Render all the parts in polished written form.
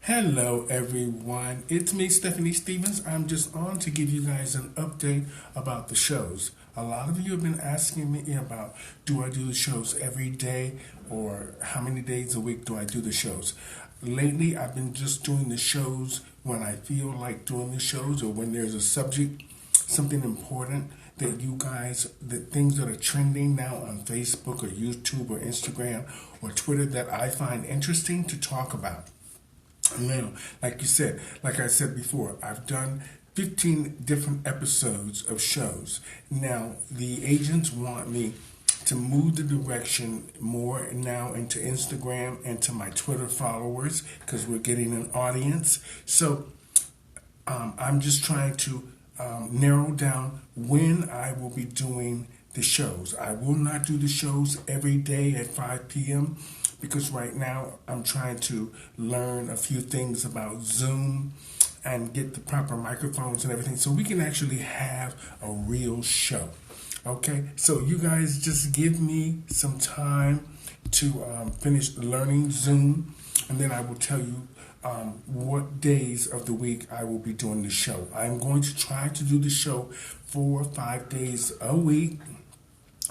Hello, everyone. It's me, Stephanie Stevens. I'm just on to give you guys an update about the shows. A lot of you have been asking me about do I do the shows every day or how many days a week do I do the shows? Lately, I've been just doing the shows when I feel like doing the shows or when there's a subject, something important that you guys, the things that are trending now on Facebook or YouTube or Instagram or Twitter that I find interesting to talk about. Now, like I said before, I've done 15 different episodes of shows. Now, the agents want me to move the direction more now into Instagram and to my Twitter followers because we're getting an audience. So I'm just trying to narrow down when I will be doing the shows. I will not do the shows every day at 5 p.m. because right now I'm trying to learn a few things about Zoom and get the proper microphones and everything so we can actually have a real show. Okay, so you guys just give me some time to finish learning Zoom, and then I will tell you what days of the week I will be doing the show. I'm going to try to do the show 4 or 5 days a week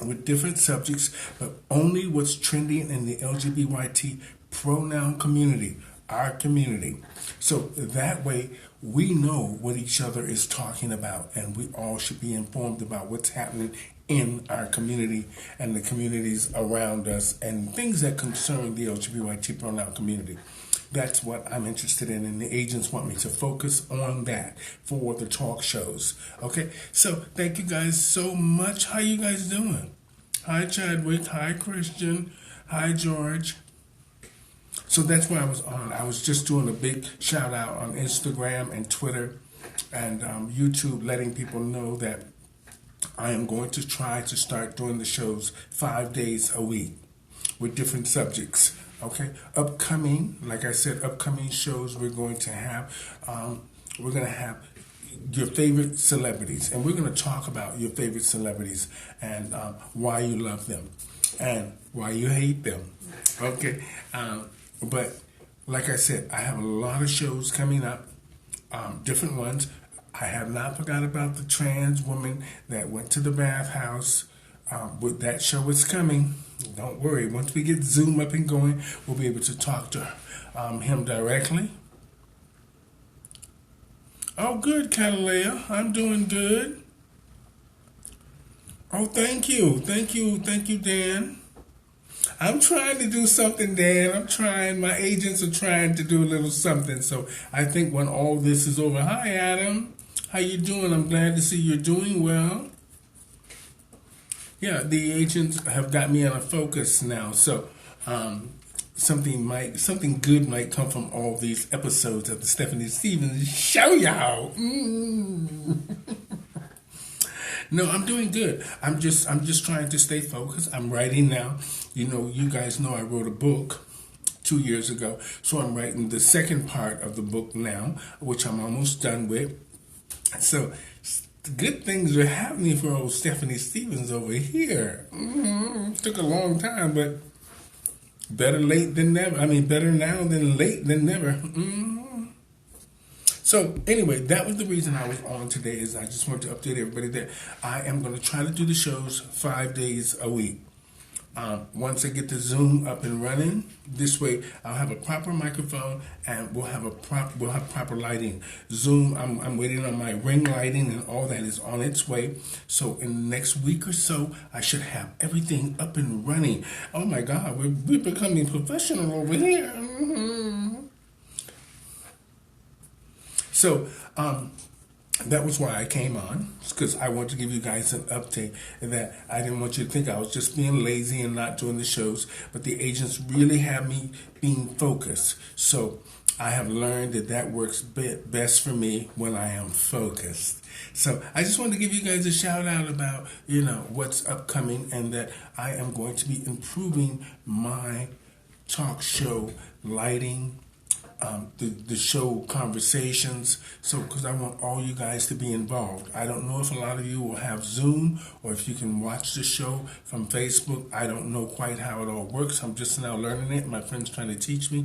with different subjects, but only what's trending in the LGBT pronoun community, our community. So that way we know what each other is talking about, and we all should be informed about what's happening in our community and the communities around us and things that concern the LGBT pronoun community. That's what I'm interested in, and the agents want me to focus on that for the talk shows. Okay, so thank you guys so much. How you guys doing? Hi, Chadwick. Hi, Christian. Hi, George. So that's where I was on. I was just doing a big shout out on Instagram and Twitter and YouTube, letting people know that I am going to try to start doing the shows 5 days a week with different subjects. Okay, like I said, upcoming shows we're going to have your favorite celebrities, and we're going to talk about your favorite celebrities and why you love them and why you hate them. Okay, but like I said, I have a lot of shows coming up, different ones. I have not forgot about the trans woman that went to the bathhouse. With that show is coming. Don't worry. Once we get Zoom up and going, we'll be able to talk to him directly. Oh, good, Catalea. I'm doing good. Oh, thank you. Thank you. Thank you, Dan. I'm trying to do something, Dan. I'm trying. My agents are trying to do a little something. So I think when all this is over, hi, Adam. How you doing? I'm glad to see you're doing well. Yeah, the agents have got me on a focus now. So something good might come from all these episodes of the Stephanie Stevens Show, y'all. No, I'm doing good. I'm just trying to stay focused. I'm writing now. You guys know I wrote a book 2 years ago, so I'm writing the second part of the book now, which I'm almost done with. So good things are happening for old Stephanie Stevens over here. Took a long time, but better late than never. I mean, better now than late than never. So anyway, that was the reason I was on today. Is I just wanted to update everybody that I am going to try to do the shows 5 days a week. Once I get the Zoom up and running, this way I'll have a proper microphone and we'll have proper lighting. Zoom, I'm waiting on my ring lighting and all that is on its way. So in the next week or so, I should have everything up and running. Oh my God, we're becoming professional over here. So that was why I came on, because I want to give you guys an update, and that I didn't want you to think I was just being lazy and not doing the shows, but the agents really have me being focused. So I have learned that works best for me when I am focused. So I just wanted to give you guys a shout out about, what's upcoming, and that I am going to be improving my talk show lighting, the show conversations, so because I want all you guys to be involved. I don't know if a lot of you will have Zoom or if you can watch the show from Facebook. I don't know quite how it all works. I'm just now learning it. My friend's trying to teach me.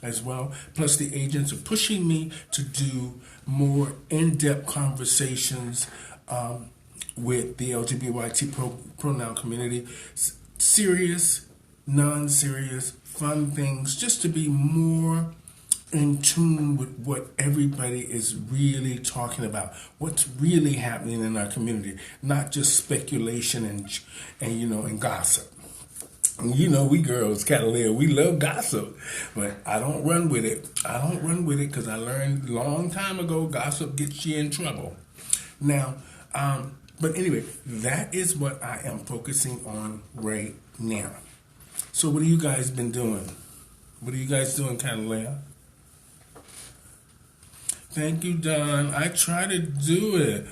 as well. Plus, the agents are pushing me to do more in-depth conversations with the LGBT pronoun community. Serious, non-serious, fun things, just to be more in tune with what everybody is really talking about, what's really happening in our community, not just speculation and gossip. You know, we girls, Catalina, we love gossip, but I don't run with it. I don't run with it because I learned a long time ago gossip gets you in trouble. Now, but anyway, that is what I am focusing on right now. So what have you guys been doing? What are you guys doing, Catalina? Thank you, Don. I try to do it.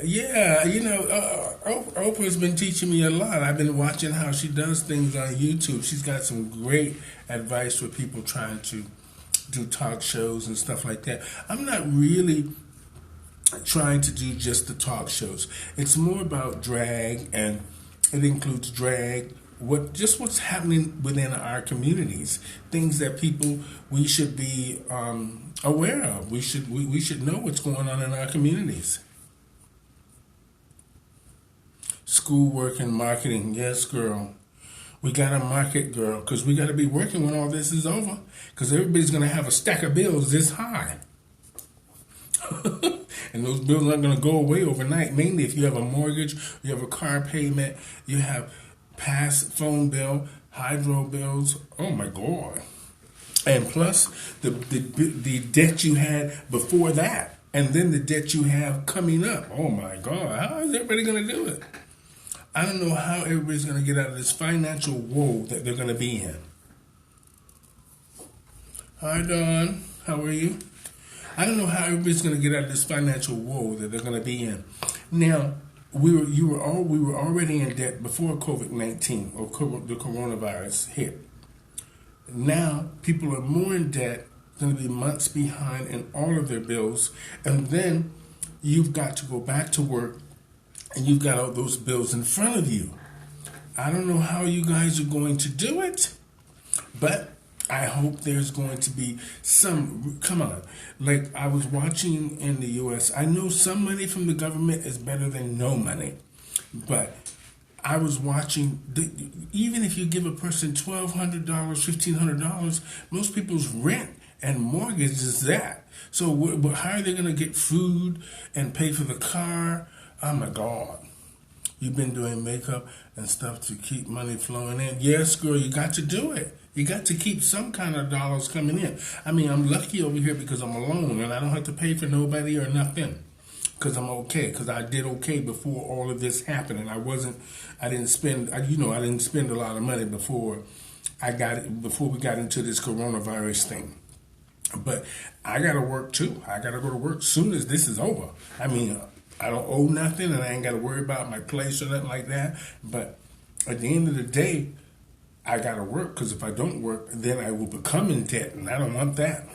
Yeah, Oprah's been teaching me a lot. I've been watching how she does things on YouTube. She's got some great advice for people trying to do talk shows and stuff like that. I'm not really trying to do just the talk shows. It's more about drag, and it includes drag, what's happening within our communities, things that we should be aware of. We should know what's going on in our communities. Schoolwork and marketing, yes, girl. We gotta market, girl, because we gotta be working when all this is over, because everybody's gonna have a stack of bills this high. And those bills aren't going to go away overnight. Mainly if you have a mortgage, you have a car payment, you have past phone bill, hydro bills. Oh my God. And plus the debt you had before that, and then the debt you have coming up. Oh my God. How is everybody going to do it? I don't know how everybody's going to get out of this financial woe that they're going to be in. Hi, Dawn. How are you? I don't know how everybody's going to get out of this financial woe that they're going to be in. Now, we were already in debt before COVID-19 or the coronavirus hit. Now, people are more in debt, going to be months behind in all of their bills, and then you've got to go back to work, and you've got all those bills in front of you. I don't know how you guys are going to do it, but I hope there's going to be come on. Like I was watching in the U.S., I know some money from the government is better than no money. But I was watching, even if you give a person $1,200, $1,500, most people's rent and mortgage is that. So how are they going to get food and pay for the car? Oh my God. You've been doing makeup and stuff to keep money flowing in. Yes, girl, you got to do it. You got to keep some kind of dollars coming in. I mean, I'm lucky over here because I'm alone and I don't have to pay for nobody or nothing. Because I'm okay. Because I did okay before all of this happened, and I didn't spend a lot of money before we got into this coronavirus thing. But I got to work too. I got to go to work soon as this is over. I mean, I don't owe nothing, and I ain't got to worry about my place or nothing like that. But at the end of the day, I got to work, because if I don't work, then I will become in debt, and I don't want that.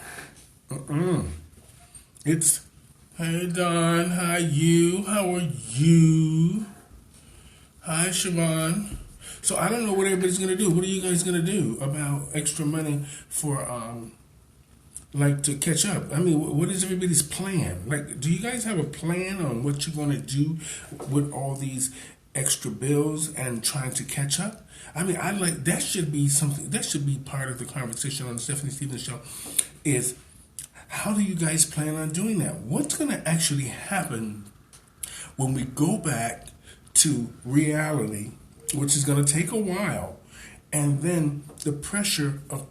It's, hey, Don, how are you? Hi, Siobhan. So I don't know what everybody's going to do. What are you guys going to do about extra money for, to catch up? I mean, what is everybody's plan? Like, do you guys have a plan on what you're going to do with all these extra bills and trying to catch up? I mean, that should be something, that should be part of the conversation on the Stephanie Stevens Show, is how do you guys plan on doing that? What's going to actually happen when we go back to reality, which is going to take a while, and then the pressure of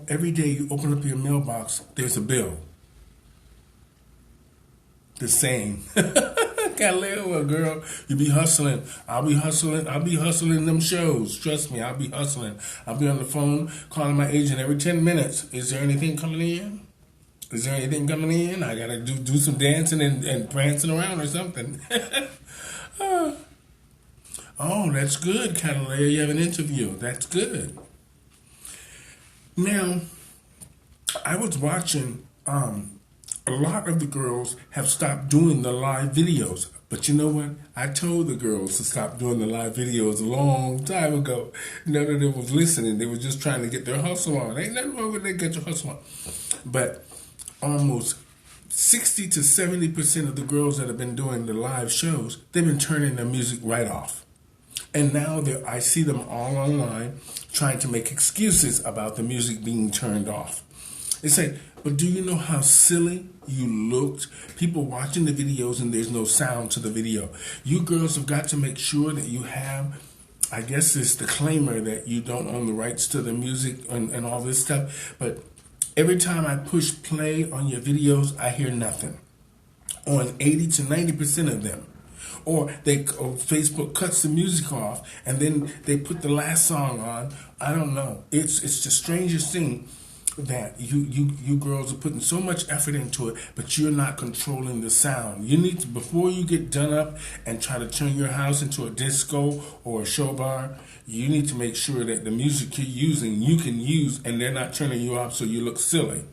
every day you open up your mailbox, there's a bill. The same. Gotta live well, girl. You be hustling. I'll be hustling them shows. Trust me, I'll be hustling. I'll be on the phone calling my agent every 10 minutes. Is there anything coming in? I gotta do some dancing and prancing around or something. Oh, that's good, Catalina. You have an interview. That's good. Now, I was watching A lot of the girls have stopped doing the live videos. But you know what? I told the girls to stop doing the live videos a long time ago. None of them was listening. They were just trying to get their hustle on. Ain't nothing wrong with that, get your hustle on. But almost 60 to 70% of the girls that have been doing the live shows, they've been turning their music right off. And now I see them all online trying to make excuses about the music being turned off. They say, but do you know how silly you looked? People watching the videos and there's no sound to the video. You girls have got to make sure that you have, I guess it's the disclaimer that you don't own the rights to the music and all this stuff. But every time I push play on your videos, I hear nothing. On 80 to 90% of them. Or Facebook cuts the music off and then they put the last song on. I don't know. It's the strangest thing that you girls are putting so much effort into it, but you're not controlling the sound. You need to, before you get done up and try to turn your house into a disco or a show bar, you need to make sure that the music you're using, you can use, and they're not turning you off so you look silly.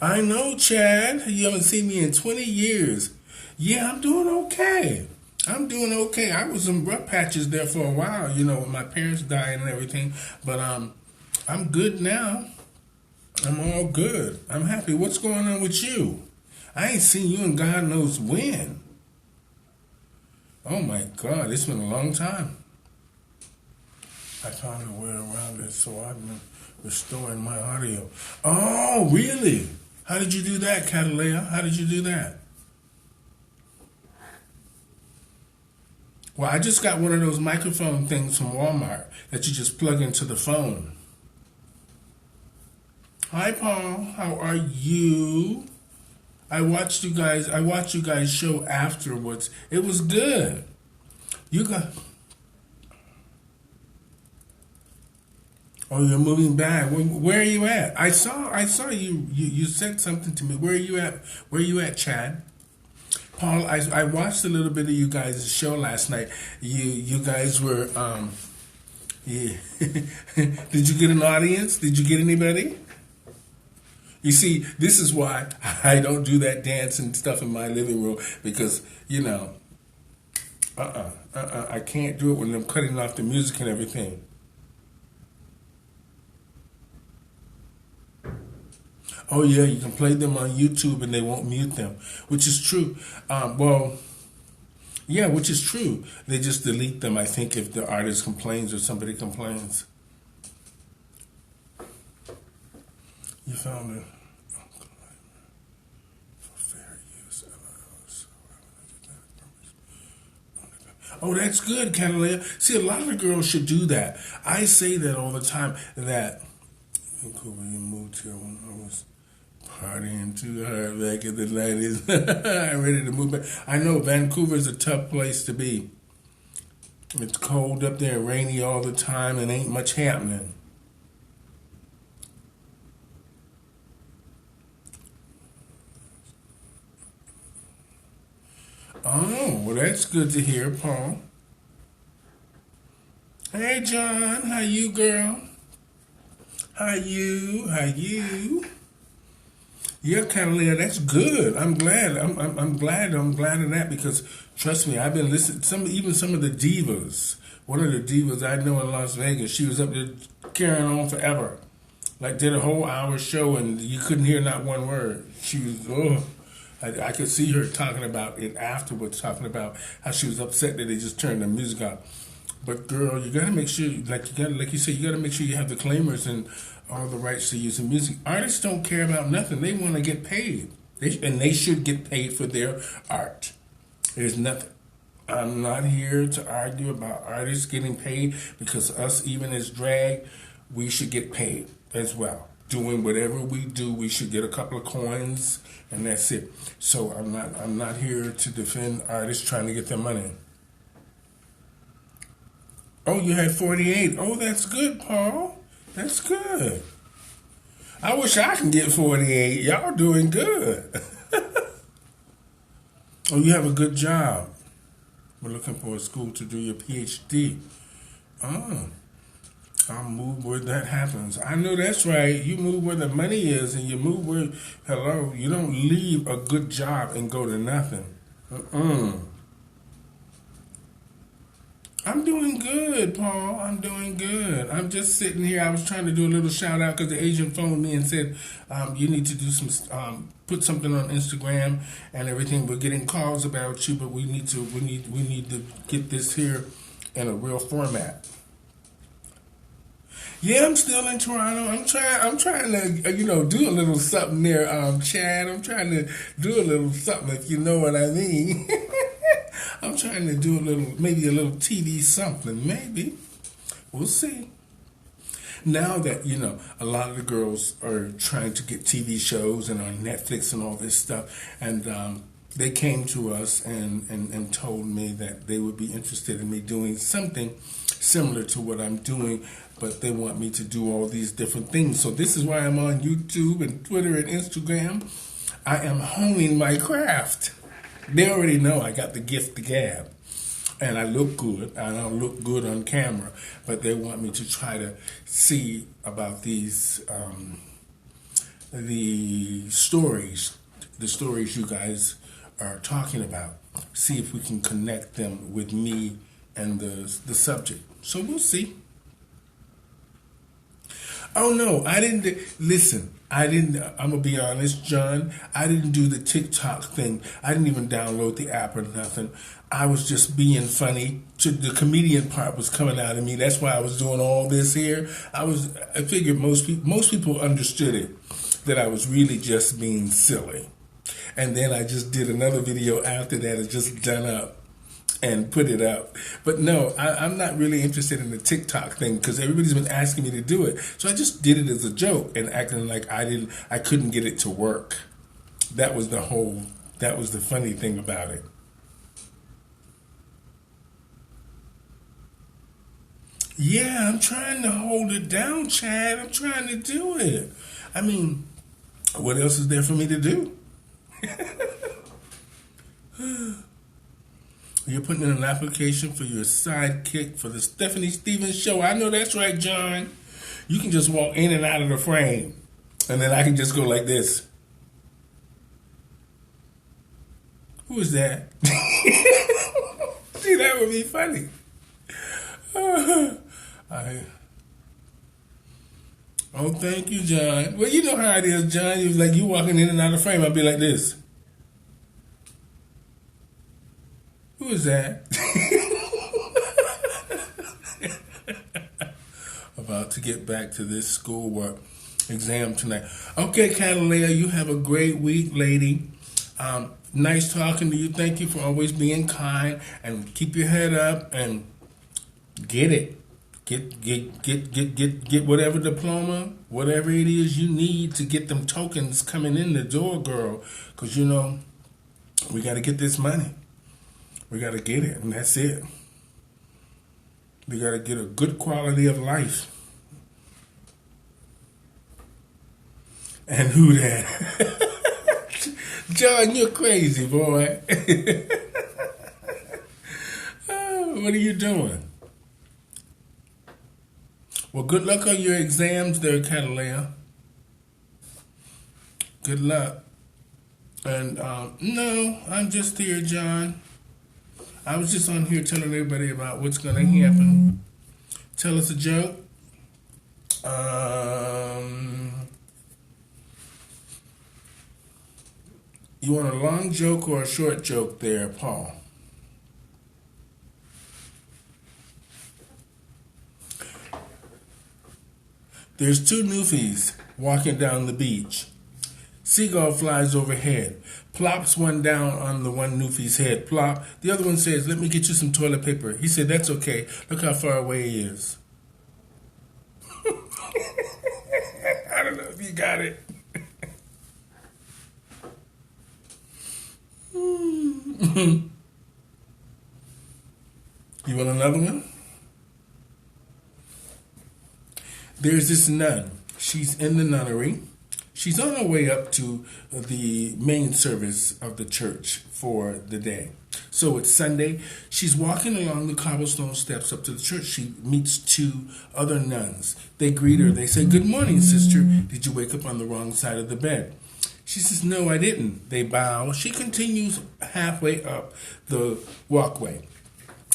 I know, Chad. You haven't seen me in 20 years. Yeah, I'm doing okay. I was in rough patches there for a while, when my parents died and everything. But I'm good now. I'm all good. I'm happy. What's going on with you? I ain't seen you in God knows when. Oh my God, it's been a long time. I found a way around it, so I've been restoring my audio. Oh, really? How did you do that, Catalea? How did you do that? Well, I just got one of those microphone things from Walmart that you just plug into the phone. Hi, Paul. How are you? I watched you guys show afterwards. It was good. You got. Oh, you're moving back. Where are you at? I saw you. You said something to me. Where are you at? Where are you at, Chad? Paul, I watched a little bit of you guys' show last night. You guys were yeah. Did you get an audience? Did you get anybody? You see, this is why I don't do that dance and stuff in my living room, because, I can't do it when I'm cutting off the music and everything. Oh, yeah, you can play them on YouTube and they won't mute them, which is true. Which is true. They just delete them, I think, if the artist complains or somebody complains. You found it. For fair use. Oh, that's good, Catalea. See, a lot of the girls should do that. I say that all the time, that Vancouver, you moved here when I was partying too hard back in the 90s. I'm ready to move back. I know Vancouver's a tough place to be. It's cold up there, rainy all the time, and ain't much happening. Oh, well, that's good to hear, Paul. Hey, John, how you, girl? How you? Yeah, Catalina, that's good. I'm glad. I'm glad of that, because trust me, I've been listening. Some of the divas. One of the divas I know in Las Vegas, she was up there carrying on forever. Like, did a whole hour show and you couldn't hear not one word. She was I could see her talking about it afterwards, talking about how she was upset that they just turned the music off. But girl, you gotta make sure, like you said, you gotta make sure you have the claimers and all the rights to use the music. Artists don't care about nothing; they want to get paid, and they should get paid for their art. There's nothing. I'm not here to argue about artists getting paid, because us, even as drag, we should get paid as well. Doing whatever we do, we should get a couple of coins, and that's it. So I'm not here to defend artists trying to get their money. Oh, you had 48. Oh, that's good, Paul. That's good. I wish I can get 48. Y'all doing good. Oh, you have a good job. We're looking for a school to do your PhD. Oh. I'll move where that happens. I know that's right. You move where the money is, and you move where, hello, you don't leave a good job and go to nothing. Mm-mm. I'm doing good, Paul. I'm doing good. I'm just sitting here. I was trying to do a little shout out because the agent phoned me and said, you need to do some, put something on Instagram and everything. We're getting calls about you, but we need to get this here in a real format. Yeah, I'm still in Toronto. I'm trying to, do a little something there, Chad. I'm trying to do a little something, if you know what I mean. I'm trying to do maybe a little TV something, maybe. We'll see. Now that, a lot of the girls are trying to get TV shows and on Netflix and all this stuff, and they came to us and told me that they would be interested in me doing something similar to what I'm doing, but they want me to do all these different things. So this is why I'm on YouTube and Twitter and Instagram. I am honing my craft. They already know I got the gift to gab, and I look good. I don't look good on camera, but they want me to try to see about these the stories you guys are talking about. See if we can connect them with me and the subject. So we'll see. Oh no, I didn't listen. I'm gonna be honest, John. I didn't do the TikTok thing. I didn't even download the app or nothing. I was just being funny. The comedian part was coming out of me. That's why I was doing all this here. I figured most people understood it, that I was really just being silly. And then I just did another video after that. It's just done up and put it up. But no, I'm not really interested in the TikTok thing because everybody's been asking me to do it. So I just did it as a joke and acting like I couldn't get it to work. That was the funny thing about it. Yeah, I'm trying to hold it down, Chad. I'm trying to do it. I mean, what else is there for me to do? You're putting in an application for your sidekick for the Stephanie Stevens show. I know that's right, John. You can just walk in and out of the frame. And then I can just go like this. Who is that? See, that would be funny. Oh, thank you, John. Well, you know how it is, John. You like you walking in and out of the frame. I'll be like this. Who is that? About to get back to this schoolwork exam tonight. Okay, Catalina, you have a great week, lady. Nice talking to you. Thank you for always being kind, and keep your head up and get it. Get whatever diploma, whatever it is you need to get them tokens coming in the door, girl. Because, we got to get this money. We got to get it, and that's it. We got to get a good quality of life. And who that? John, you're crazy, boy. What are you doing? Well, good luck on your exams there, Catalina. Good luck. And, no, I'm just here, John. I was just on here telling everybody about what's going to happen. Tell us a joke. You want a long joke or a short joke there, Paul? There's two newfies walking down the beach. Seagull flies overhead, plops one down on the one newfie's head. Plop. The other one says, "Let me get you some toilet paper." He said, "That's okay. Look how far away he is." I don't know if you got it. You want another one? There's this nun. She's in the nunnery. She's on her way up to the main service of the church for the day. So it's Sunday. She's walking along the cobblestone steps up to the church. She meets two other nuns. They greet her. They say, "Good morning, sister. Did you wake up on the wrong side of the bed?" She says, "No, I didn't." They bow. She continues halfway up the walkway.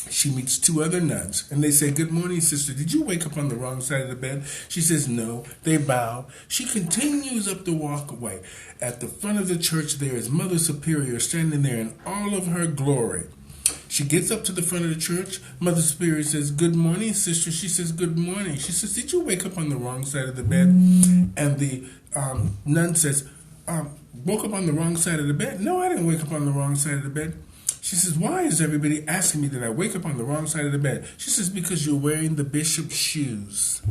She meets two other nuns, and they say, "Good morning, sister. Did you wake up on the wrong side of the bed?" She says, "No." They bow. She continues up the walkway. At the front of the church, there is Mother Superior standing there in all of her glory. She gets up to the front of the church. Mother Superior says, "Good morning, sister." She says, "Good morning." She says, "Did you wake up on the wrong side of the bed?" And the nun says, "Woke up on the wrong side of the bed?" "No, I didn't wake up on the wrong side of the bed." She says, "Why is everybody asking me that I wake up on the wrong side of the bed?" She says, "Because you're wearing the bishop's shoes."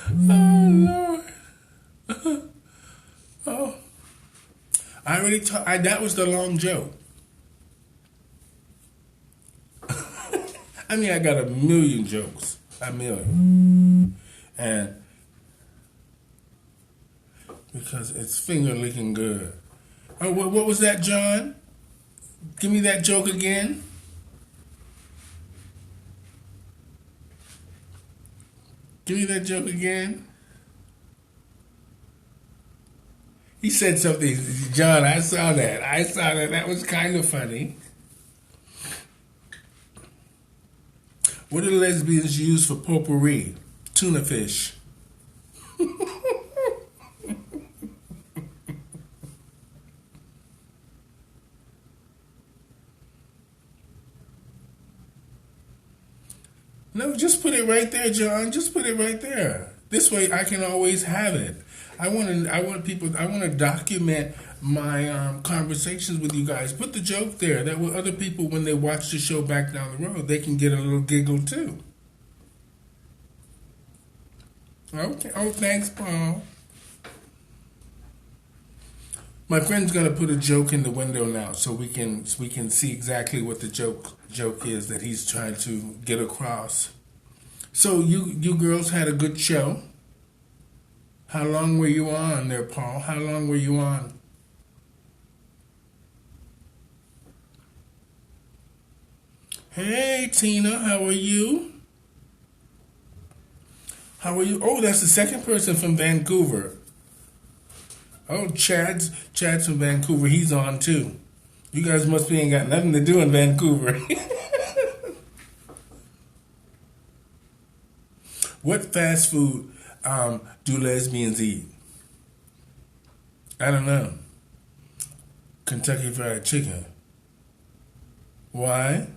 Oh, Lord. Oh. I already that was the long joke. I mean, I got a million jokes. A million. And because it's finger licking good. Oh, what was that, John? Give me that joke again. Give me that joke again. He said something. John, I saw that. That was kind of funny. What do lesbians use for potpourri? Tuna fish. No, just put it right there, John. Just put it right there. This way, I can always have it. I want to document my conversations with you guys. Put the joke there. That way, other people, when they watch the show back down the road, they can get a little giggle too. Okay. Oh, thanks, Paul. My friend's gonna put a joke in the window now, so we can see exactly what the joke is that he's trying to get across. So you girls had a good show. How long were you on there, Paul? How long were you on? Hey, Tina, how are you? How are you? Oh, that's the second person from Vancouver. Oh, Chad's from Vancouver. He's on too. You guys must be ain't got nothing to do in Vancouver. What fast food do lesbians eat? I don't know. Kentucky Fried Chicken. Why?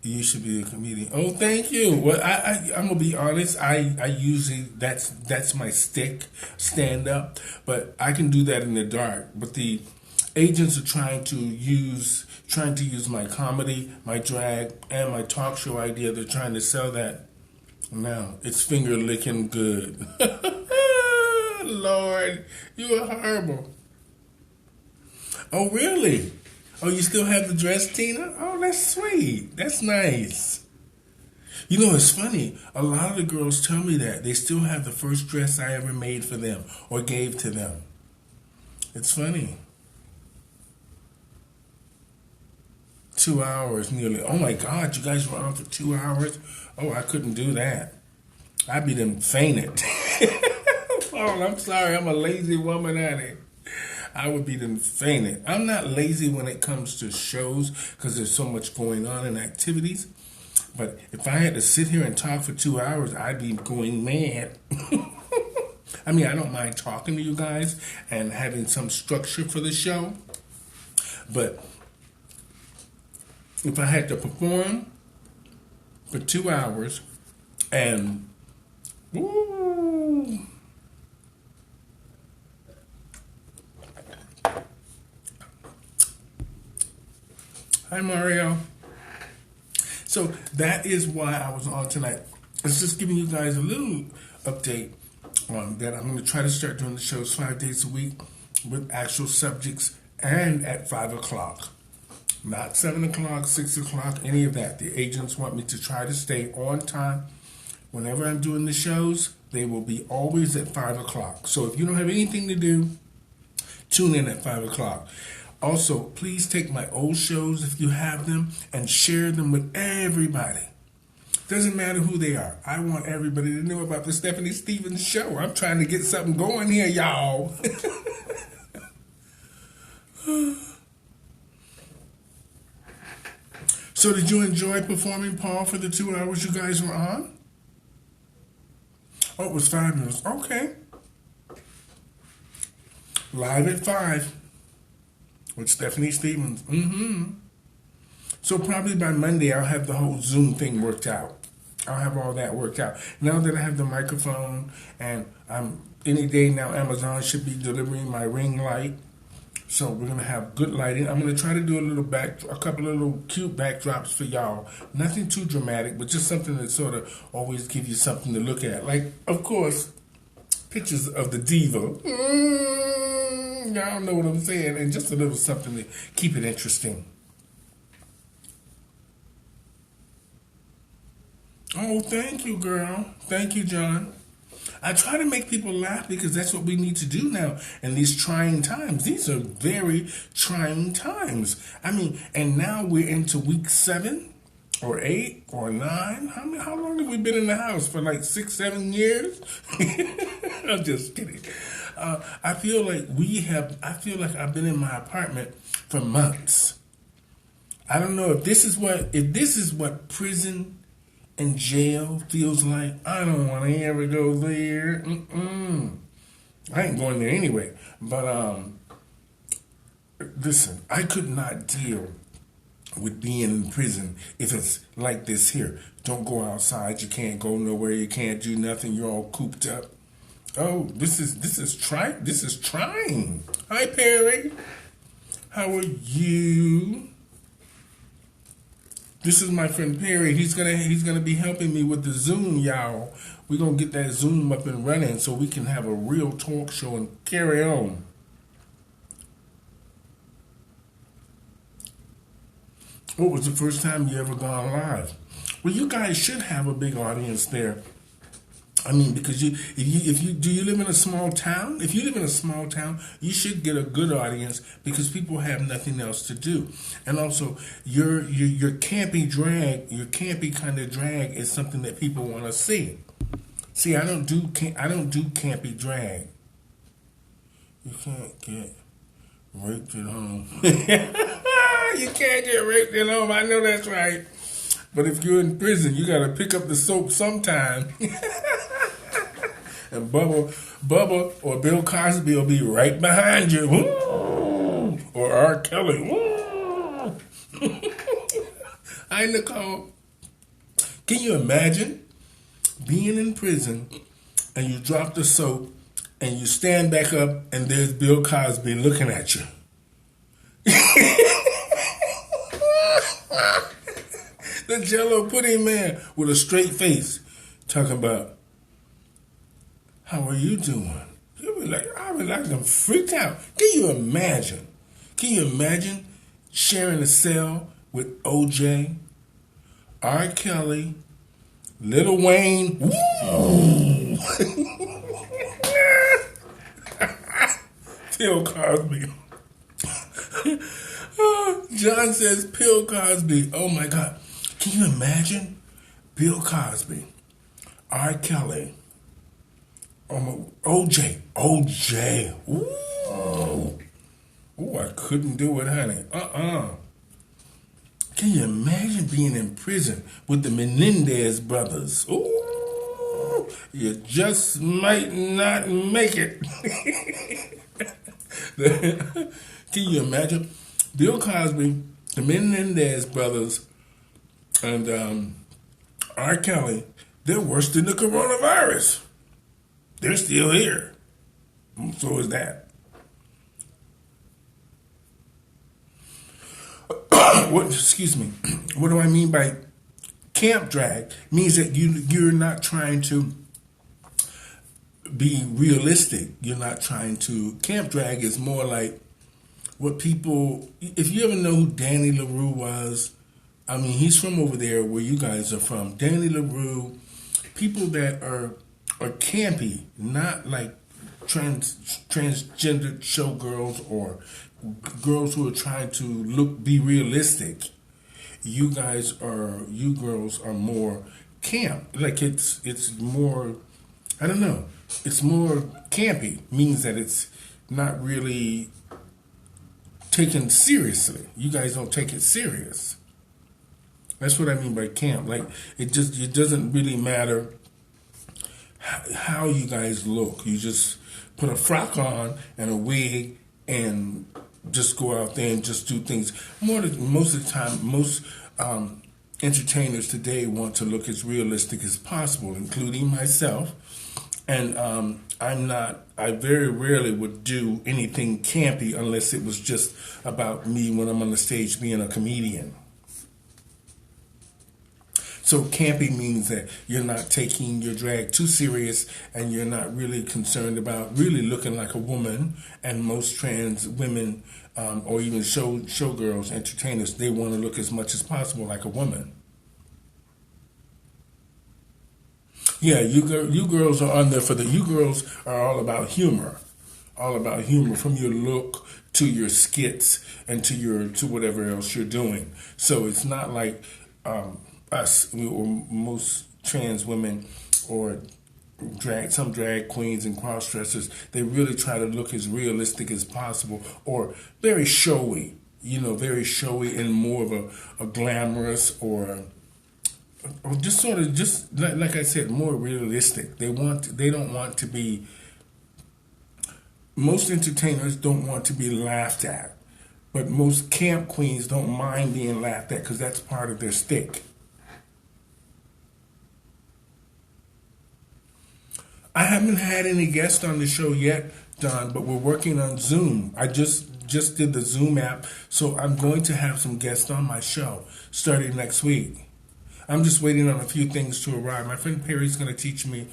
You should be a comedian. Oh, thank you. Well, I'm gonna be honest. I usually that's my stick, stand up, but I can do that in the dark. But the agents are trying to use my comedy, my drag, and my talk show idea. They're trying to sell that. Now it's finger licking good. Lord, you are horrible. Oh, really? Oh, you still have the dress, Tina? Oh, that's sweet. That's nice. You know, it's funny. A lot of the girls tell me that. They still have the first dress I ever made for them or gave to them. It's funny. 2 hours nearly. Oh, my God. You guys were on for 2 hours? Oh, I couldn't do that. I'd be done fainted. Oh, I'm sorry. I'm a lazy woman, honey. I would be done fainted. I'm not lazy when it comes to shows because there's so much going on in activities. But if I had to sit here and talk for 2 hours, I'd be going mad. I mean, I don't mind talking to you guys and having some structure for the show. But if I had to perform for 2 hours and woo, hi, Mario. So that is why I was on tonight. It's just giving you guys a little update on that. I'm going to try to start doing the shows 5 days a week with actual subjects and at 5 o'clock. Not 7 o'clock, 6 o'clock, any of that. The agents want me to try to stay on time Whenever I'm doing the shows, they will be always at 5 o'clock. So if you don't have anything to do, tune in at 5 o'clock. Also, please take my old shows if you have them and share them with everybody. Doesn't matter who they are. I want everybody to know about the Stephanie Stevens Show. I'm trying to get something going here, y'all. So did you enjoy performing, Paul, for the 2 hours you guys were on? Oh, it was fabulous. Okay. Live at 5 with Stephanie Stevens. So probably by Monday I'll have the whole Zoom thing worked out. I'll have all that worked out. Now that I have the microphone and any day now Amazon should be delivering my ring light. So we're gonna have good lighting. I'm gonna try to do a couple of little cute backdrops for y'all. Nothing too dramatic, but just something that sort of always give you something to look at. Like, of course, pictures of the diva. Y'all know what I'm saying, and just a little something to keep it interesting. Oh, thank you, girl. Thank you, John. I try to make people laugh because that's what we need to do now in these trying times. These are very trying times. I mean, and now we're into week 7 or 8 or 9. How long have we been in the house? For like 6, 7 years? I'm just kidding. I feel like I've been in my apartment for months. I don't know if this is what prison and jail feels like. I don't want to ever go there. I ain't going there anyway. But listen, I could not deal with being in prison if it's like this here. Don't go outside. You can't go nowhere. You can't do nothing. You're all cooped up. Oh, this is trying. Hi, Perry. How are you? This is my friend Perry. He's gonna be helping me with the Zoom, y'all. We're gonna get that Zoom up and running so we can have a real talk show and carry on. What was the first time you ever gone live? Well, you guys should have a big audience there. I mean, because do you live in a small town? If you live in a small town, you should get a good audience because people have nothing else to do. And also, your campy kind of drag is something that people want to see. See, I don't do campy drag. You can't get raped at home. You can't get raped at home. I know that's right. But if you're in prison, you got to pick up the soap sometime. And Bubba or Bill Cosby will be right behind you. Woo! Or R. Kelly. Woo! Hi, Nicole. Can you imagine being in prison and you drop the soap and you stand back up and there's Bill Cosby looking at you? The Jello pudding man with a straight face talking about, how are you doing? You'll be like, I'll be like, I'm freaked out. Can you imagine? Can you imagine sharing a cell with OJ, R. Kelly, Lil Wayne? Woo! Bill Cosby. John says Bill Cosby. Oh my God. Can you imagine Bill Cosby, R. Kelly, OJ. Ooh, I couldn't do it, honey. Can you imagine being in prison with the Menendez brothers? Ooh, you just might not make it. Can you imagine? Bill Cosby, the Menendez brothers, and R. Kelly, they're worse than the coronavirus. They're still here. So is that. Excuse me. What do I mean by camp drag? Means that you're not trying to be realistic. You're not trying to. Camp drag is more like what people. If you ever know who Danny LaRue was, I mean, he's from over there where you guys are from. Danny LaRue, people that are campy, not like transgender showgirls or girls who are trying to be realistic. You girls are more camp. Like it's more, I don't know. It's more campy, means that it's not really taken seriously. You guys don't take it serious. That's what I mean by camp. Like it doesn't really matter how you guys look. You just put a frock on and a wig and just go out there and just do things. Most of the time, most entertainers today want to look as realistic as possible, including myself. And I very rarely would do anything campy unless it was just about me when I'm on the stage being a comedian. So campy means that you're not taking your drag too serious and you're not really concerned about really looking like a woman. And most trans women or even showgirls, entertainers, they want to look as much as possible like a woman. Yeah, you girls are on there for you girls are all about humor. All about humor, from your look to your skits and to whatever else you're doing. So it's not like us or most trans women or some drag queens and cross dressers. They really try to look as realistic as possible or very showy. Very showy and more of a glamorous or just sort of like I said, more realistic. They don't want to be. Most entertainers don't want to be laughed at, but most camp queens don't mind being laughed at because that's part of their stick. I haven't had any guests on the show yet, Don, but we're working on Zoom. I just did the Zoom app, so I'm going to have some guests on my show starting next week. I'm just waiting on a few things to arrive. My friend Perry's going to teach me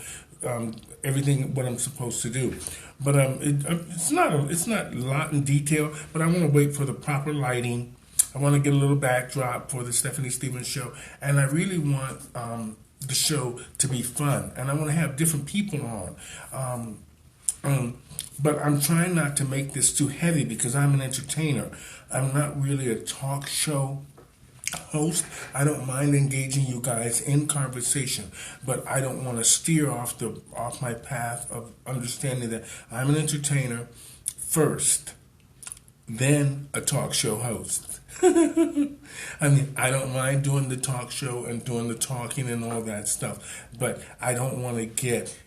everything what I'm supposed to do, but it's not a lot in detail. But I want to wait for the proper lighting. I want to get a little backdrop for the Stephanie Stevens show, and I really want the show to be fun, and I want to have different people on. But I'm trying not to make this too heavy because I'm an entertainer. I'm not really a talk show host. I don't mind engaging you guys in conversation, but I don't want to steer off my path of understanding that I'm an entertainer first, then a talk show host. I mean, I don't mind doing the talk show and doing the talking and all that stuff, but I don't want to get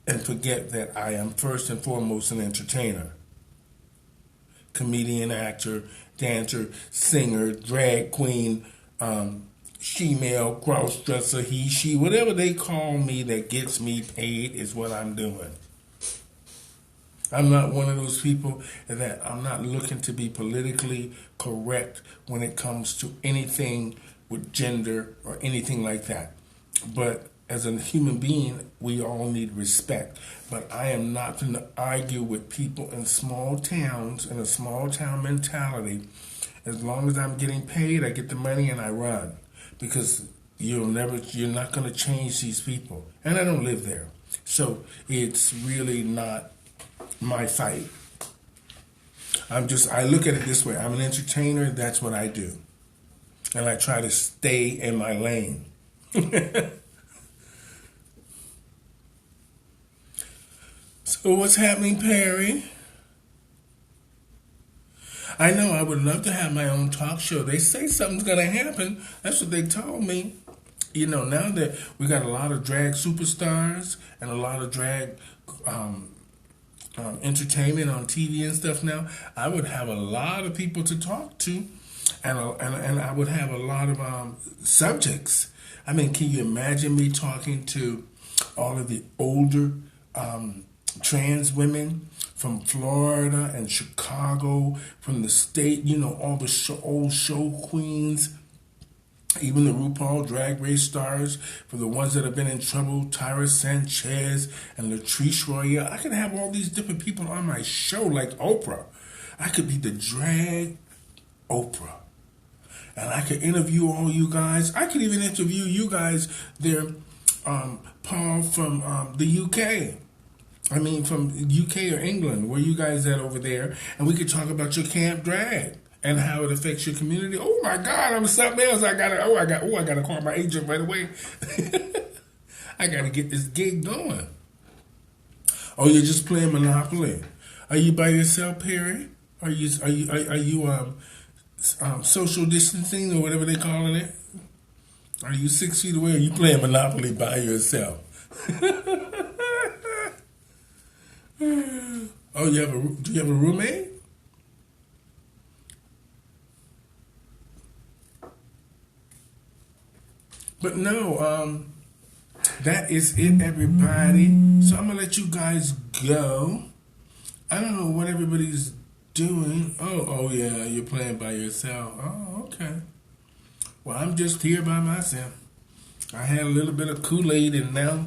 and forget that I am first and foremost an entertainer. Comedian, actor, dancer, singer, drag queen, she-male, cross-dresser, he, she, whatever they call me that gets me paid is what I'm doing. I'm not one of those people that I'm not looking to be politically correct when it comes to anything with gender or anything like that. But as a human being, we all need respect. But I am not going to argue with people in small towns, in a small town mentality. As long as I'm getting paid, I get the money and I run. Because you're not going to change these people. And I don't live there. So it's really not my fight. I look at it this way. I'm an entertainer, that's what I do. And I try to stay in my lane. So what's happening, Perry? I know I would love to have my own talk show. They say something's going to happen. That's what they told me. Now that we got a lot of drag superstars and a lot of drag entertainment on TV and stuff now, I would have a lot of people to talk to, and I would have a lot of subjects. I mean, can you imagine me talking to all of the older trans women from Florida and Chicago, from the state, all the old show queens, even the RuPaul Drag Race stars, for the ones that have been in trouble, Tyra Sanchez and Latrice Royale. I could have all these different people on my show like Oprah. I could be the drag Oprah. And I could interview all you guys. I could even interview you guys there Paul from the UK. I mean, from UK or England. Where you guys at over there? And we could talk about your camp drag and how it affects your community. Oh my God, I'm something else. I gotta call my agent right away. I gotta get this gig going. Oh, you're just playing Monopoly. Are you by yourself, Perry? Are you social distancing or whatever they calling it? Are you 6 feet away? Or are you playing Monopoly by yourself? Oh, do you have a roommate? But no, that is it, everybody. So I'm gonna let you guys go. I don't know what everybody's doing. Oh yeah, you're playing by yourself. Oh, okay. Well, I'm just here by myself. I had a little bit of Kool-Aid and now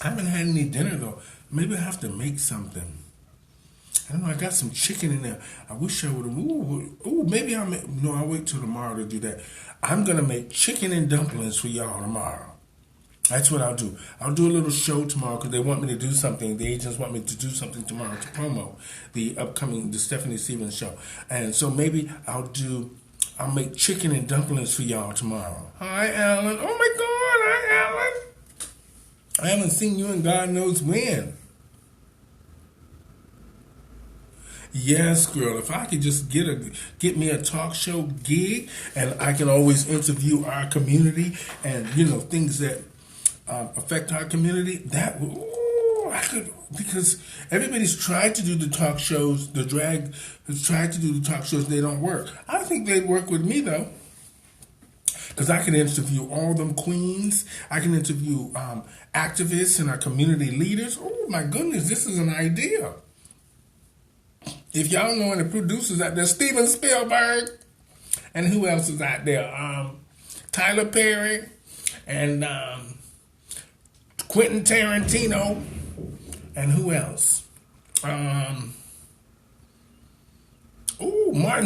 I haven't had any dinner though. Maybe I have to make something. I don't know. I got some chicken in there. I wish I would have. Ooh, maybe I'll make. No, I'll wait till tomorrow to do that. I'm gonna make chicken and dumplings for y'all tomorrow. That's what I'll do. I'll do a little show tomorrow because they want me to do something. The agents want me to do something tomorrow to promo the Stephanie Stevens show. And so maybe I'll make chicken and dumplings for y'all tomorrow. Hi, Alan. Oh my God, hi, Alan. I haven't seen you in God knows when. Yes, girl. If I could just get me a talk show gig, and I can always interview our community, and things that affect our community. I could, because everybody's tried to do the talk shows. The drag has tried to do the talk shows. They don't work. I think they'd work with me though, because I can interview all them queens. I can interview activists and our community leaders. Oh my goodness, this is an idea. If y'all know any producers out there, Steven Spielberg, and who else is out there? Tyler Perry, and Quentin Tarantino, and who else? Martin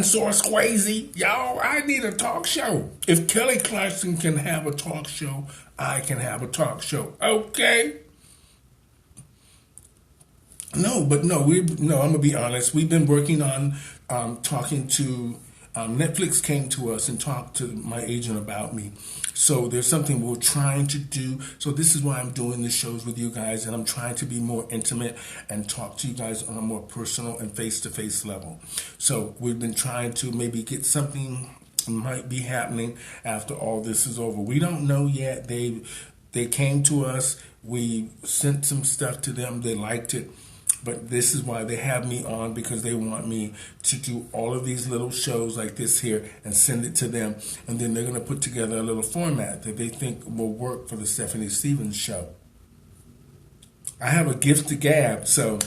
Scorsese. Y'all, I need a talk show. If Kelly Clarkson can have a talk show, I can have a talk show. Okay? I'm gonna be honest. We've been working on talking to Netflix came to us and talked to my agent about me. So there's something we're trying to do. So this is why I'm doing the shows with you guys, and I'm trying to be more intimate and talk to you guys on a more personal and face-to-face level. So we've been trying to maybe get something might be happening after all this is over. We don't know yet. They came to us. We sent some stuff to them. They liked it. But this is why they have me on, because they want me to do all of these little shows like this here and send it to them. And then they're going to put together a little format that they think will work for the Stephanie Stevens show. I have a gift to gab. So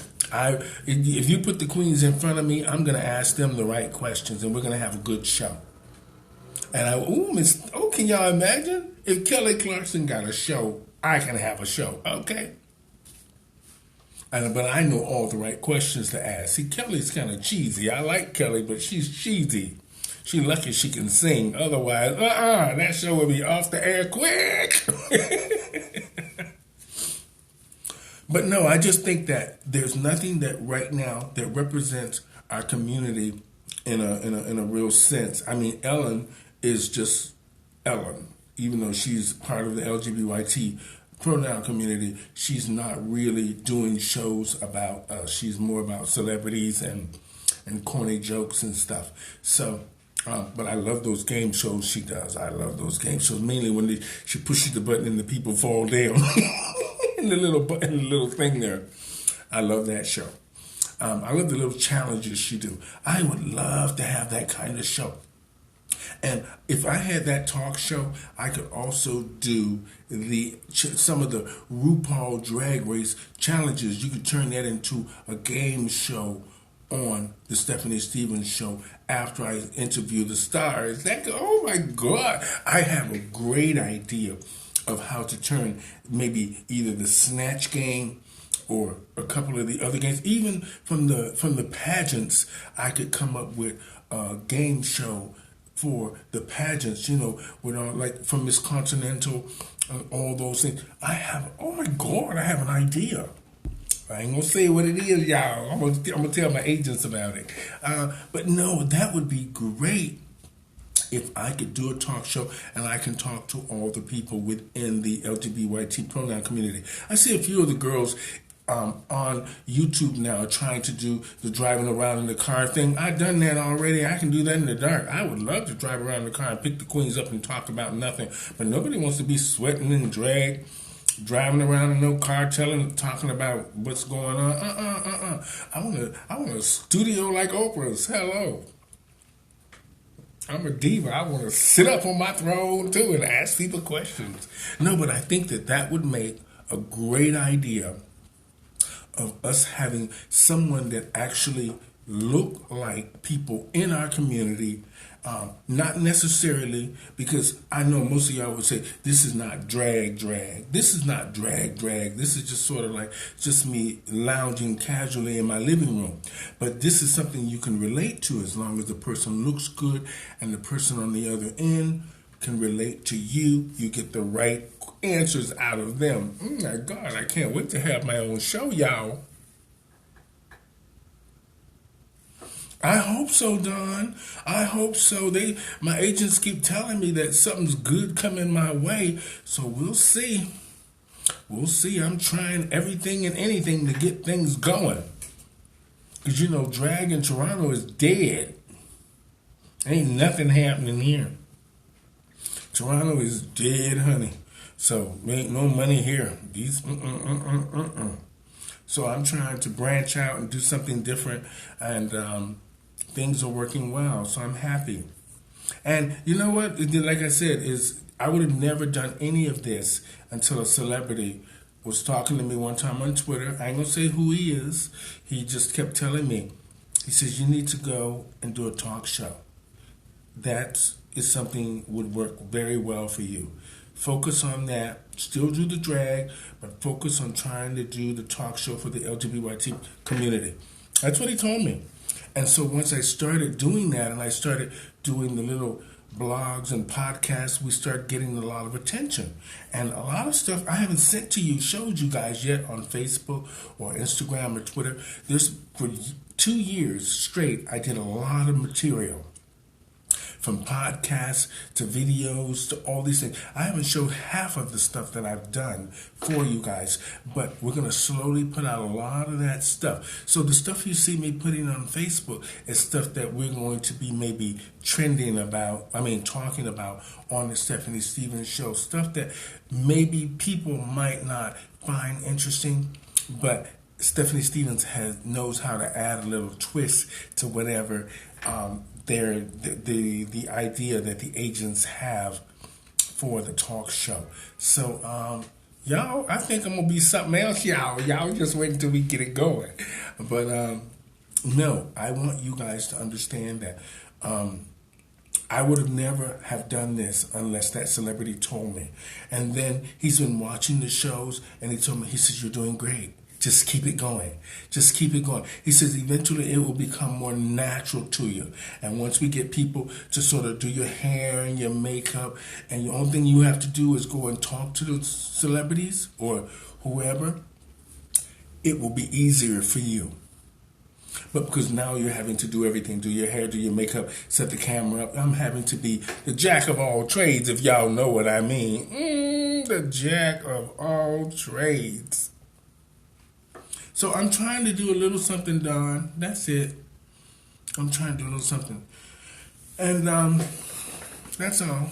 if you put the queens in front of me, I'm going to ask them the right questions and we're going to have a good show. And can y'all imagine? If Kelly Clarkson got a show, I can have a show. Okay? But I know all the right questions to ask. See, Kelly's kind of cheesy. I like Kelly, but she's cheesy. She's lucky she can sing. Otherwise, that show would be off the air quick. But no, I just think that there's nothing that right now that represents our community in a real sense. I mean, Ellen is just Ellen, even though she's part of the LGBT pronoun community. She's not really doing shows about she's more about celebrities and corny jokes and stuff. So but I love those game shows she does. I love those game shows, mainly when she pushes the button and the people fall down in the little thing there. I love that show. I love the little challenges she do. I would love to have that kind of show. And if I had that talk show, I could also do some of the RuPaul Drag Race challenges. You could turn that into a game show on the Stephanie Stevens show after I interview the stars. Oh my God, I have a great idea of how to turn maybe either the Snatch Game or a couple of the other games. Even from the pageants, I could come up with a game show for the pageants, like from Miss Continental and all those things. Oh my God, I have an idea. I ain't gonna say what it is, y'all. I'm gonna tell my agents about it. But no, that would be great if I could do a talk show and I can talk to all the people within the LGBTQ pronoun community. I see a few of the girls on YouTube now trying to do the driving around in the car thing. I've done that already. I can do that in the dark. I would love to drive around in the car and pick the queens up and talk about nothing. But nobody wants to be sweating and driving around in no car talking about what's going on. I want a studio like Oprah's. Hello. I'm a diva. I want to sit up on my throne too and ask people questions. No, but I think that would make a great idea of us having someone that actually look like people in our community. Not necessarily, because I know most of y'all would say, this is not drag. This is not drag. This is just sort of like just me lounging casually in my living room. But this is something you can relate to as long as the person looks good and the person on the other end can relate to you. You get the right answers out of them. Oh my God, I can't wait to have my own show, y'all. I hope so, Don. I hope so. My agents keep telling me that something's good coming my way, so we'll see. We'll see. I'm trying everything and anything to get things going. Because, drag in Toronto is dead. Ain't nothing happening here. Toronto is dead, honey. So, ain't no money here. So I'm trying to branch out and do something different, and things are working well, so I'm happy. And you know what? Like I said, I would have never done any of this until a celebrity was talking to me one time on Twitter. I ain't gonna say who he is. He just kept telling me. He says, you need to go and do a talk show. That is something would work very well for you. Focus on that. Still do the drag, but focus on trying to do the talk show for the LGBT community. That's what he told me. And so once I started doing that and I started doing the little blogs and podcasts, we started getting a lot of attention. And a lot of stuff I haven't sent to you, showed you guys yet on Facebook or Instagram or Twitter. For 2 years straight, I did a lot of material. From podcasts to videos to all these things. I haven't showed half of the stuff that I've done for you guys, but we're going to slowly put out a lot of that stuff. So the stuff you see me putting on Facebook is stuff that we're going to be maybe talking about on the Stephanie Stevens show. Stuff that maybe people might not find interesting, but Stephanie Stevens knows how to add a little twist to whatever the idea that the agents have for the talk show. So, y'all, I think I'm going to be something else, y'all. Y'all just wait until we get it going. But, no, I want you guys to understand that I would have never have done this unless that celebrity told me. And then he's been watching the shows, and he told me, he says, you're doing great. Just keep it going. Just keep it going. He says eventually it will become more natural to you. And once we get people to sort of do your hair and your makeup, and the only thing you have to do is go and talk to the celebrities or whoever, it will be easier for you. But because now you're having to do everything, do your hair, do your makeup, set the camera up. I'm having to be the jack of all trades, if y'all know what I mean. The jack of all trades. So I'm trying to do a little something, Don. That's it. I'm trying to do a little something. And that's all.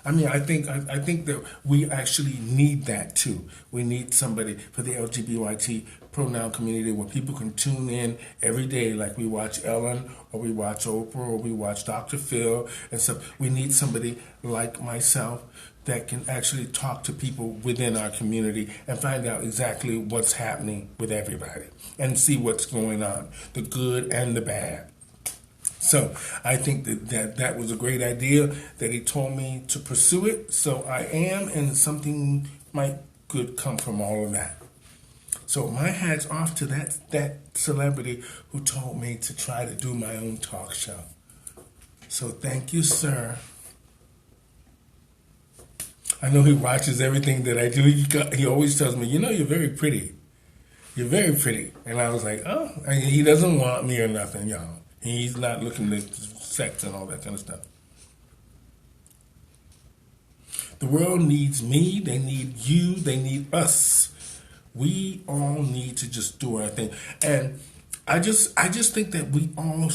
I mean, I think that we actually need that too. We need somebody for the LGBT pronoun community where people can tune in every day, like we watch Ellen or we watch Oprah or we watch Dr. Phil and stuff. We need somebody like myself that can actually talk to people within our community and find out exactly what's happening with everybody and see what's going on, the good and the bad. So I think that was a great idea that he told me to pursue it. So I am, and something could come from all of that. So my hat's off to that celebrity who told me to try to do my own talk show. So thank you, sir. I know he watches everything that I do. He always tells me, you're very pretty. You're very pretty. And I was like, oh, and he doesn't want me or nothing, y'all. He's not looking at sex and all that kind of stuff. The world needs me. They need you. They need us. We all need to just do our thing. And I just think that we all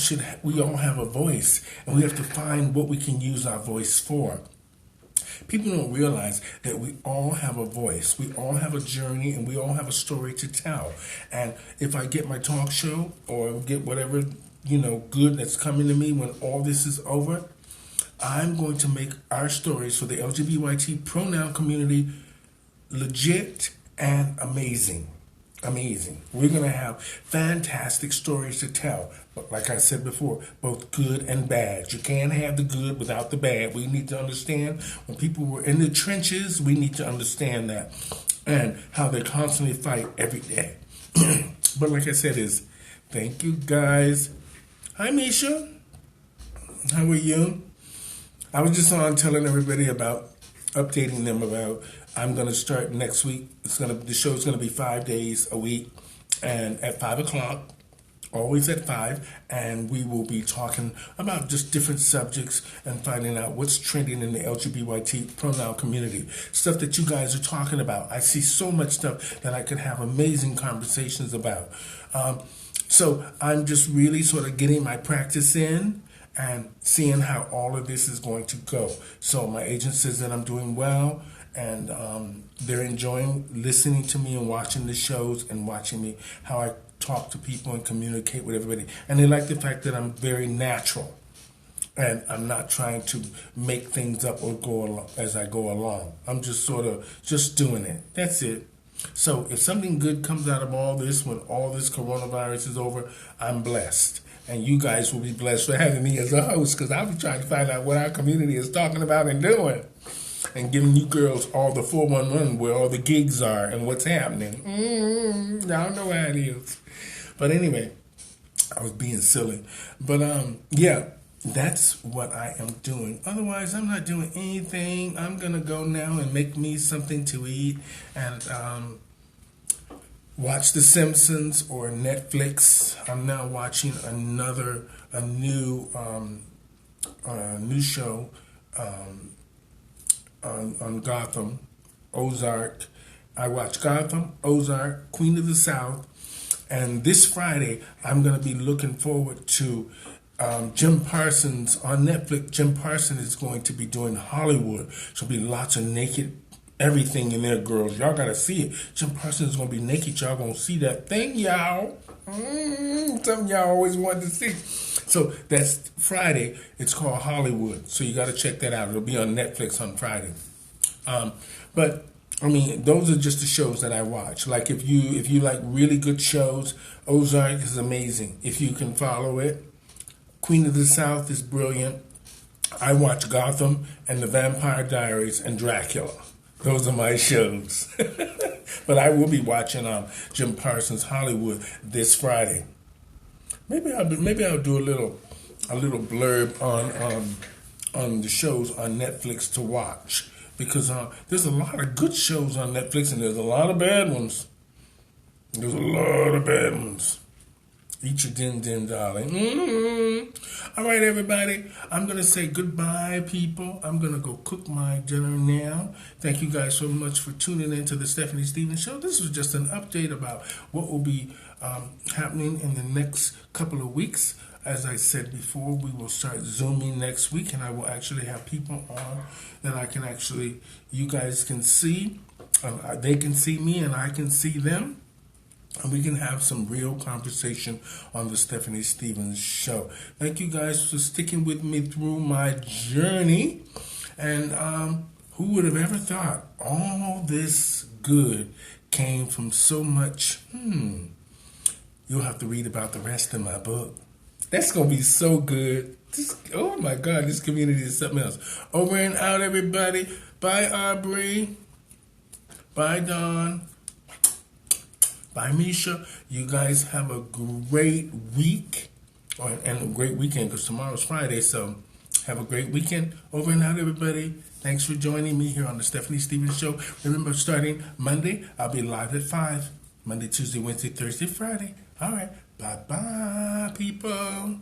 have a voice, and we have to find what we can use our voice for. People don't realize that we all have a voice, we all have a journey, and we all have a story to tell. And if I get my talk show or get whatever, good that's coming to me when all this is over, I'm going to make our stories for the LGBTQ pronoun community legit and amazing. Amazing. We're going to have fantastic stories to tell. But like I said before, both good and bad. You can't have the good without the bad. We need to understand when people were in the trenches, we need to understand that and how they constantly fight every day. But like I said, thank you guys. Hi, Misha. How are you? I was just on telling everybody updating them about I'm going to start next week. The show's going to be 5 days a week, and at 5 o'clock, always at 5, and we will be talking about just different subjects and finding out what's trending in the LGBT pronoun community. Stuff that you guys are talking about. I see so much stuff that I could have amazing conversations about. So I'm just really sort of getting my practice in and seeing how all of this is going to go. So my agent says that I'm doing well, and they're enjoying listening to me and watching the shows and watching me, how I talk to people and communicate with everybody. And they like the fact that I'm very natural, and I'm not trying to make things up or go along as I go along. I'm just sort of just doing it. That's it. So if something good comes out of all this, when all this coronavirus is over, I'm blessed. And you guys will be blessed for having me as a host, because I'll be trying to find out what our community is talking about and doing. And giving you girls all the 411 where all the gigs are and what's happening. Y'all know how it is. But anyway, I was being silly. But yeah, that's what I am doing. Otherwise, I'm not doing anything. I'm going to go now and make me something to eat and watch The Simpsons or Netflix. I'm now watching a new show on Gotham, Ozark. I watch Gotham, Ozark, Queen of the South, and this Friday I'm going to be looking forward to Jim Parsons on Netflix. Jim Parsons is going to be doing Hollywood. There'll be lots of naked everything in there, girls. Y'all gotta see it. Jim Parsons is gonna be naked. Y'all gonna see that thing, y'all. Something y'all always wanted to see. So that's Friday. It's called Hollywood. So you gotta check that out. It'll be on Netflix on Friday. But I mean, those are just the shows that I watch. Like if you like really good shows, Ozark is amazing. If you can follow it, Queen of the South is brilliant. I watch Gotham and The Vampire Diaries and Dracula. Those are my shows. But I will be watching Jim Parsons Hollywood this Friday. Maybe I'll do a little blurb on the shows on Netflix to watch, because there's a lot of good shows on Netflix and there's a lot of bad ones. There's a lot of bad ones. Eat your din, darling. All right, everybody. I'm going to say goodbye, people. I'm going to go cook my dinner now. Thank you guys so much for tuning in to the Stephanie Stevens Show. This was just an update about what will be happening in the next couple of weeks. As I said before, we will start Zooming next week, and I will actually have people on that I can you guys can see. They can see me, and I can see them. And we can have some real conversation on the Stephanie Stevens Show. Thank you guys for sticking with me through my journey. And who would have ever thought all this good came from so much? You'll have to read about the rest of my book. That's going to be so good. Oh my God, this community is something else. Over and out, everybody. Bye, Aubrey. Bye, Dawn. Bye, Misha. You guys have a great week and a great weekend, because tomorrow's Friday. So Have a great weekend. Over and out, everybody. Thanks for joining me here on the Stephanie Stevens Show. Remember, starting Monday, I'll be live at 5. Monday, Tuesday, Wednesday, Thursday, Friday. All right. Bye-bye, people.